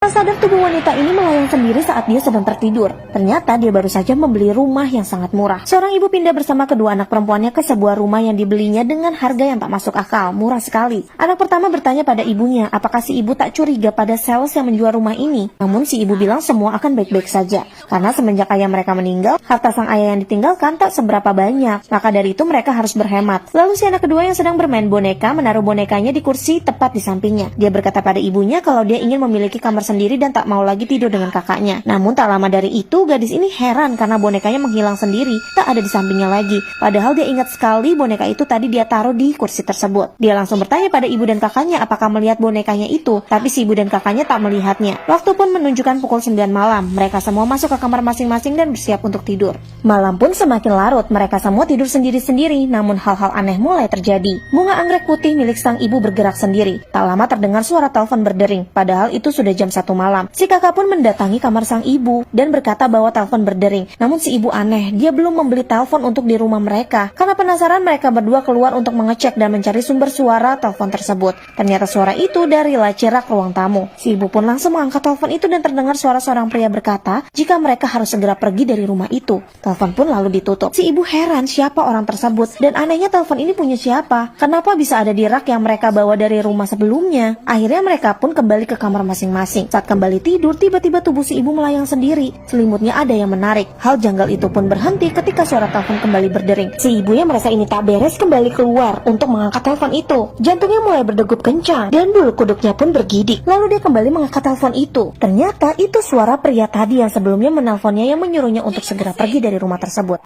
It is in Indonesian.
Tak sadar tubuh wanita ini melayang sendiri saat dia sedang tertidur. Ternyata dia baru saja membeli rumah yang sangat murah. Seorang ibu pindah bersama kedua anak perempuannya ke sebuah rumah yang dibelinya dengan harga yang tak masuk akal, murah sekali. Anak pertama bertanya pada ibunya, apakah si ibu tak curiga pada sales yang menjual rumah ini? Namun si ibu bilang semua akan baik-baik saja. Karena semenjak ayah mereka meninggal, harta sang ayah yang ditinggalkan tak seberapa banyak. Maka dari itu mereka harus berhemat. Lalu si anak kedua yang sedang bermain boneka menaruh bonekanya di kursi tepat di sampingnya. Dia berkata pada ibunya kalau dia ingin memiliki kamar sendiri dan tak mau lagi tidur dengan kakaknya. Namun tak lama dari itu gadis ini heran karena bonekanya menghilang sendiri, tak ada di sampingnya lagi. Padahal dia ingat sekali boneka itu tadi dia taruh di kursi tersebut. Dia langsung bertanya pada ibu dan kakaknya apakah melihat bonekanya itu, tapi si ibu dan kakaknya tak melihatnya. Waktu pun menunjukkan pukul 9 malam. Mereka semua masuk ke kamar masing-masing dan bersiap untuk tidur. Malam pun semakin larut, mereka semua tidur sendiri-sendiri, namun hal-hal aneh mulai terjadi. Bunga anggrek putih milik sang ibu bergerak sendiri. Tak lama terdengar suara telepon berdering, padahal itu sudah jam 1 malam. Si kakak pun mendatangi kamar sang ibu dan berkata bahwa telepon berdering. Namun si ibu aneh, dia belum membeli telepon untuk di rumah mereka. Karena penasaran mereka berdua keluar untuk mengecek dan mencari sumber suara telepon tersebut. Ternyata suara itu dari laci rak ruang tamu. Si ibu pun langsung mengangkat telepon itu dan terdengar suara seorang pria berkata jika mereka harus segera pergi dari rumah itu. Telepon pun lalu ditutup. Si ibu heran siapa orang tersebut dan anehnya telepon ini punya siapa? Kenapa bisa ada di rak yang mereka bawa dari rumah sebelumnya? Akhirnya mereka pun kembali ke kamar masing-masing. Saat kembali tidur, tiba-tiba tubuh si ibu melayang sendiri. Selimutnya ada yang menarik. Hal janggal itu pun berhenti ketika suara telepon kembali berdering. Si ibu yang merasa ini tak beres kembali keluar untuk mengangkat telepon itu. Jantungnya mulai berdegup kencang dan bulu kuduknya pun bergidik. Lalu dia kembali mengangkat telepon itu. Ternyata itu suara pria tadi yang sebelumnya menelponnya yang menyuruhnya untuk segera pergi dari rumah tersebut.